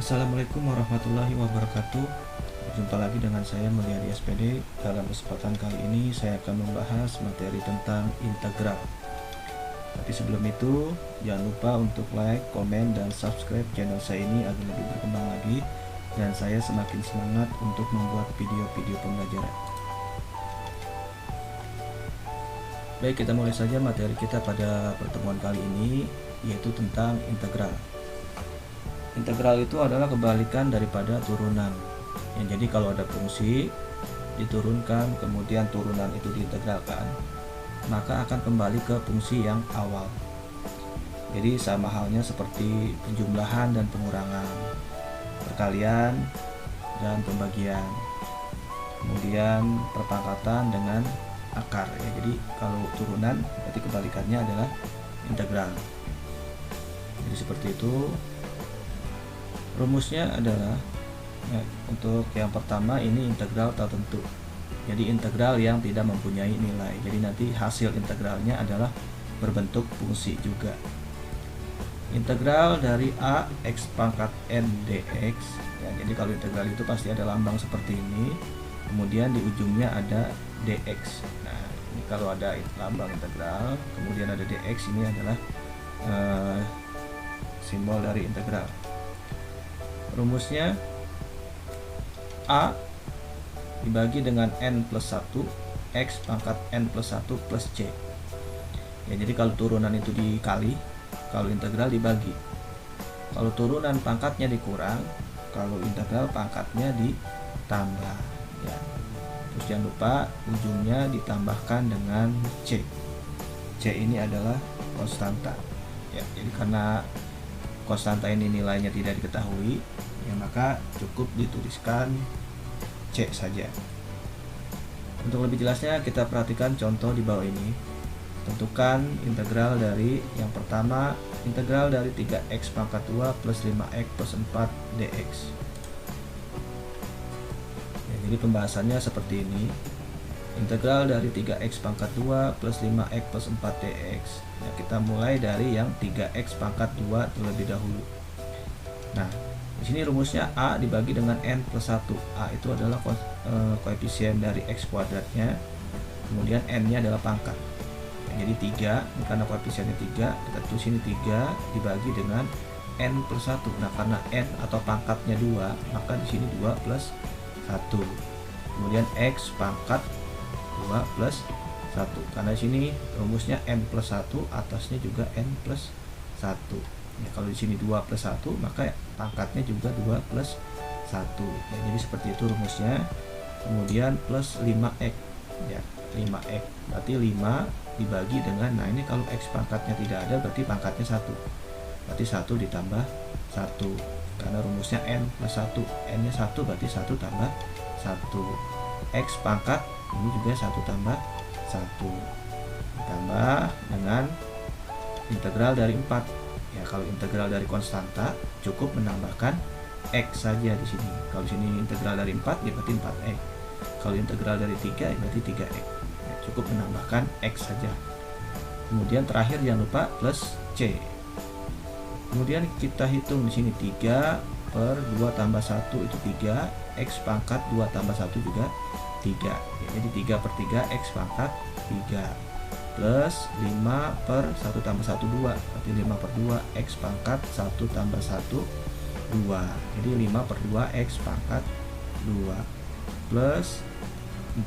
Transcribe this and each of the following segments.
Assalamualaikum warahmatullahi wabarakatuh. Berjumpa lagi dengan saya Mulyadi SPD. Dalam kesempatan kali ini saya akan membahas materi tentang integral. Tapi sebelum itu jangan lupa untuk like, komen, dan subscribe channel saya ini agar lebih berkembang lagi dan saya semakin semangat untuk membuat video-video pembelajaran. Baik, kita mulai saja materi kita pada pertemuan kali ini, yaitu tentang integral. Integral itu adalah kebalikan daripada turunan. Jadi kalau ada fungsi diturunkan kemudian turunan itu diintegralkan, maka akan kembali ke fungsi yang awal. Jadi sama halnya seperti penjumlahan dan pengurangan, perkalian dan pembagian, kemudian perpangkatan dengan akar ya. Jadi kalau turunan berarti kebalikannya adalah integral. Jadi seperti itu. Rumusnya adalah untuk yang pertama ini integral tertentu. Jadi integral yang tidak mempunyai nilai. Jadi nanti hasil integralnya adalah berbentuk fungsi juga. Integral dari a x pangkat n dx. Ya, jadi kalau integral itu pasti ada lambang seperti ini. Kemudian di ujungnya ada dx. Nah, ini kalau ada lambang integral, kemudian ada dx, ini adalah simbol dari integral. Rumusnya a dibagi dengan n plus 1 x pangkat n plus 1 plus c ya. Jadi kalau turunan itu dikali, kalau integral dibagi. Kalau turunan pangkatnya dikurang, kalau integral pangkatnya ditambah ya. Terus jangan lupa ujungnya ditambahkan dengan c. C ini adalah konstanta ya. Jadi karena konstanta ini nilainya tidak diketahui ya, maka cukup dituliskan C saja. Untuk lebih jelasnya kita perhatikan contoh di bawah ini. Tentukan integral dari yang pertama, integral dari 3x pangkat 2 plus 5x plus 4 dx ya. Jadi pembahasannya seperti ini. Integral dari 3x pangkat 2 plus 5x plus 4 dx ya, kita mulai dari yang 3x pangkat 2 terlebih dahulu. Nah, di sini rumusnya a dibagi dengan n plus 1. A itu adalah koefisien dari x kuadratnya, kemudian n-nya adalah pangkat ya, jadi 3, karena koefisiennya 3 kita tulis ini 3 dibagi dengan n plus 1. Nah, karena n atau pangkatnya 2, maka di sini 2 plus 1. Kemudian x pangkat 2 plus 1. Karena di sini rumusnya n plus 1, atasnya juga n plus 1. Ya, kalau di sini 2 plus 1, maka pangkatnya juga 2 plus 1. Ya, jadi seperti itu rumusnya. Kemudian plus 5x ya, 5x berarti 5 dibagi dengan, nah ini kalau x pangkatnya tidak ada berarti pangkatnya 1. Berarti 1 ditambah 1. Karena rumusnya n plus 1, n-nya 1 berarti 1 tambah 1. X pangkat ini juga 1 tambah 1 ditambah dengan integral dari 4 ya. Kalau integral dari konstanta cukup menambahkan x saja di sini. Kalau di sini integral dari 4 ya berarti 4x. Kalau integral dari 3 ya berarti 3x ya, cukup menambahkan x saja. Kemudian terakhir jangan lupa plus c. Kemudian kita hitung di sini 3 per 2 tambah 1 itu 3, x pangkat 2 tambah 1 juga 3 ya, jadi 3 per 3 x pangkat 3 plus 5 per 1 tambah 1 2, berarti 5 per 2 x pangkat 1 tambah 1 2, jadi 5 per 2 x pangkat 2 plus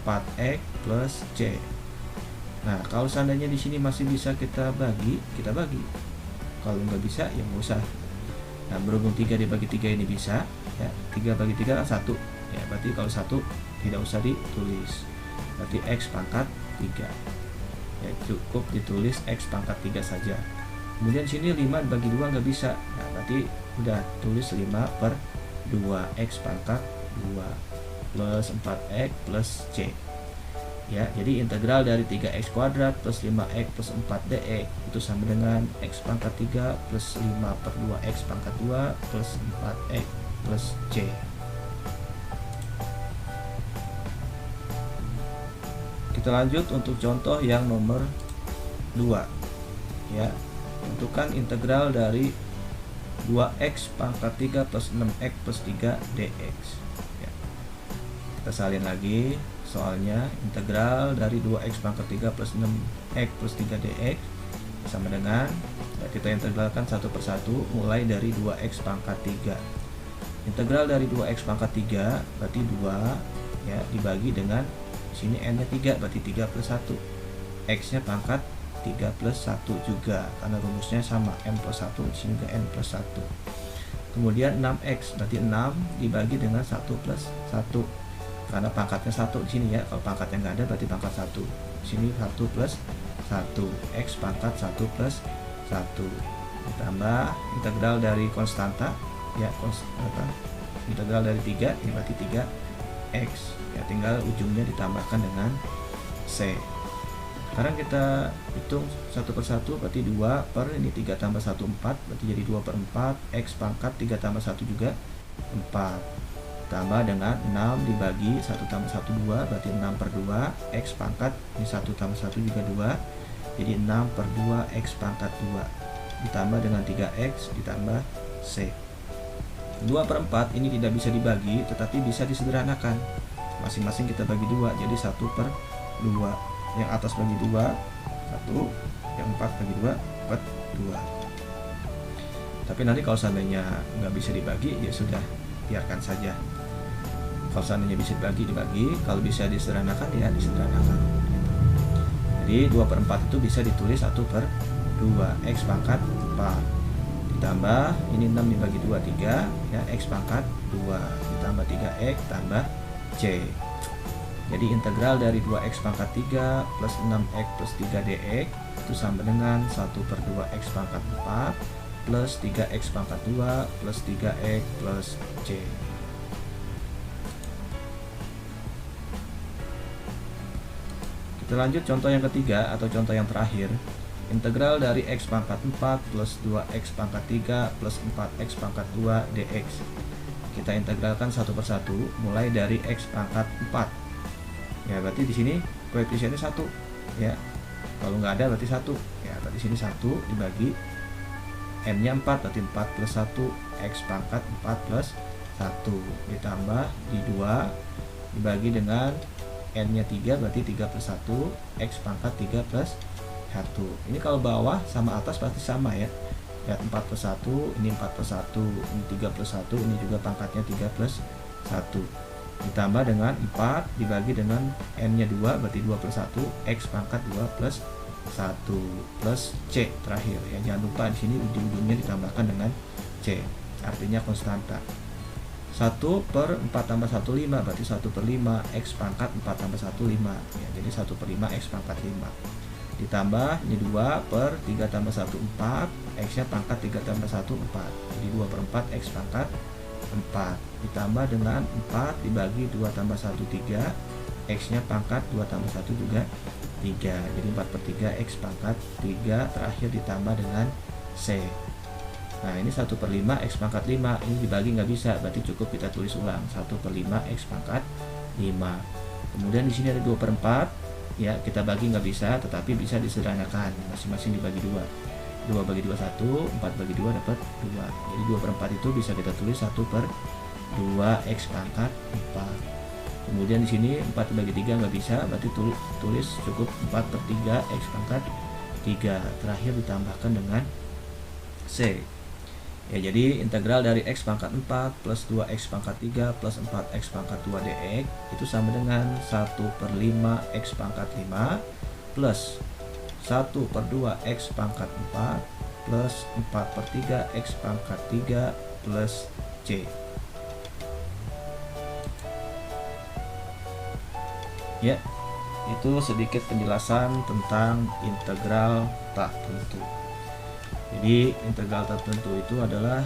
4x plus c. Nah, kalau seandainya di sini masih bisa kita bagi, kita bagi. Kalau nggak bisa ya nggak usah. Nah, berhubung 3 dibagi 3 ini bisa ya, 3 bagi 3 kan 1 ya, berarti kalau 1 tidak usah ditulis, berarti x pangkat 3 ya, cukup ditulis x pangkat 3 saja. Kemudian sini 5 bagi 2 nggak bisa, nah berarti udah tulis 5 per 2 x pangkat 2 plus 4x plus c ya. Jadi integral dari 3x kuadrat plus 5x plus 4 dx itu sama dengan x pangkat 3 plus 5 per 2 x pangkat 2 plus 4x plus c. Kita lanjut untuk contoh yang nomor 2 ya. Tentukan integral dari 2x pangkat 3 plus 6x plus 3 dx. Ya. Kita salin lagi soalnya. Integral dari 2x pangkat 3 plus 6x plus 3 dx sama dengan, ya, kita integralkan satu persatu mulai dari 2x pangkat 3. Integral dari 2x pangkat 3 berarti 2, ya, dibagi dengan sini n nya 3 berarti 3 plus 1. X nya pangkat 3 plus 1 juga karena rumusnya sama, m plus 1, di sini juga n plus 1. Kemudian 6x berarti 6 dibagi dengan 1 plus 1 karena pangkatnya 1 di sini, ya. Kalau pangkatnya nggak ada berarti pangkat 1. Di sini 1 plus 1, x pangkat 1 plus 1 ditambah integral dari konstanta, ya, integral dari 3 ini berarti 3x, ya, tinggal ujungnya ditambahkan dengan c. Sekarang kita hitung satu persatu, berarti 2 per ini 3 tambah 1 4 berarti jadi 2 per 4, x pangkat 3 tambah 1 juga 4 tambah dengan 6 dibagi 1 tambah 1 2 berarti 6 per 2, x pangkat ini 1 tambah 1 juga 2 jadi 6 per 2 x pangkat 2 ditambah dengan 3x ditambah c. 2 per 4 ini tidak bisa dibagi tetapi bisa disederhanakan, masing-masing kita bagi 2 jadi 1 per 2, yang atas bagi 2 1, yang 4 bagi 2 dapat 2. Tapi nanti kalau seandainya nggak bisa dibagi, ya sudah, biarkan saja. Kalau seandainya bisa dibagi, kalau bisa disederhanakan, ya disederhanakan. Jadi 2 per 4 itu bisa ditulis 1 per 2, x pangkat 4 ditambah ini 6 dibagi 2 3, ya, x pangkat 2 ditambah 3x tambah c. Jadi integral dari 2x pangkat 3 plus 6x plus 3 dx itu sama dengan 1 per 2x pangkat 4 plus 3x pangkat 2 plus 3x plus c. Kita lanjut contoh yang ketiga atau contoh yang terakhir. Integral dari x pangkat 4 plus 2x pangkat 3 plus 4x pangkat 2 dx. Kita integralkan satu persatu mulai dari x pangkat 4. Ya, berarti di sini koefisiennya 1, ya. Kalau nggak ada berarti 1, ya. Berarti sini 1 dibagi n-nya 4 berarti 4 plus 1, x pangkat 4 plus 1 ditambah di 2 dibagi dengan n-nya 3 berarti 3 plus 1, x pangkat 3 plus 1. Ini kalau bawah sama atas pasti sama, ya. Lihat 4 plus 1, ini 4 plus 1, ini 3 plus 1, ini juga pangkatnya 3 plus 1. Ditambah dengan 4 dibagi dengan n-nya 2 berarti 2 plus 1, x pangkat 2 plus 1 plus c terakhir, ya. Jangan lupa di sini ujung-ujungnya ditambahkan dengan c, artinya konstanta. 1 per 4 tambah 1 5 berarti 1 per 5, x pangkat 4 tambah 1 5, ya. Jadi 1 per 5 x pangkat 5 ditambah ini 2 per 3 tambah 1 4, x nya pangkat 3 tambah 1 4, jadi 2 per 4 x pangkat 4 ditambah dengan 4 dibagi 2 tambah 1 3, x nya pangkat 2 tambah 1 juga 3, jadi 4 per 3 x pangkat 3 terakhir ditambah dengan c. Nah, ini 1 per 5 x pangkat 5 ini dibagi nggak bisa, berarti cukup kita tulis ulang 1 per 5 x pangkat 5. Kemudian di sini ada 2 per 4, ya, kita bagi nggak bisa tetapi bisa disederhanakan, masing-masing dibagi 2. 2 bagi 2 1, 4 bagi 2 dapat 2. Jadi 2 per 4 itu bisa kita tulis 1 per 2 x pangkat 4. Kemudian di sini 4 bagi 3 nggak bisa, berarti tulis cukup 4 per 3 x pangkat 3. Terakhir ditambahkan dengan c. Ya, jadi integral dari x pangkat 4 plus 2x pangkat 3 plus 4x pangkat 2 dx itu sama dengan 1 per 5 x pangkat 5 plus 1 per 2 x pangkat 4 plus 4 per 3 x pangkat 3 plus c. Ya, itu sedikit penjelasan tentang integral tak tentu. Jadi integral tertentu itu adalah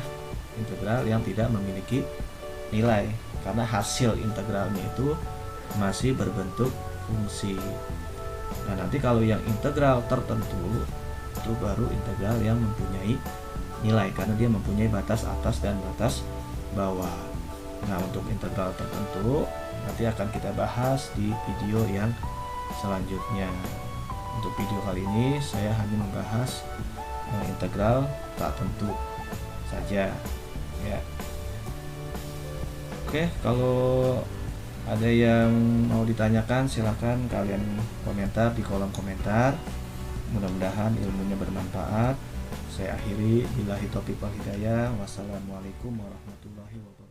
integral yang tidak memiliki nilai karena hasil integralnya itu masih berbentuk fungsi. Nah, nanti kalau yang integral tertentu itu baru integral yang mempunyai nilai karena dia mempunyai batas atas dan batas bawah. Nah, untuk integral tertentu nanti akan kita bahas di video yang selanjutnya. Untuk video kali ini saya hanya membahas integral tak tentu. saja ya. Oke, kalau ada yang mau ditanyakan silahkan kalian komentar di kolom komentar. Mudah-mudahan ilmunya bermanfaat. Saya akhiri, billahi taufiq wal hidayah. Wassalamualaikum warahmatullahi wabarakatuh.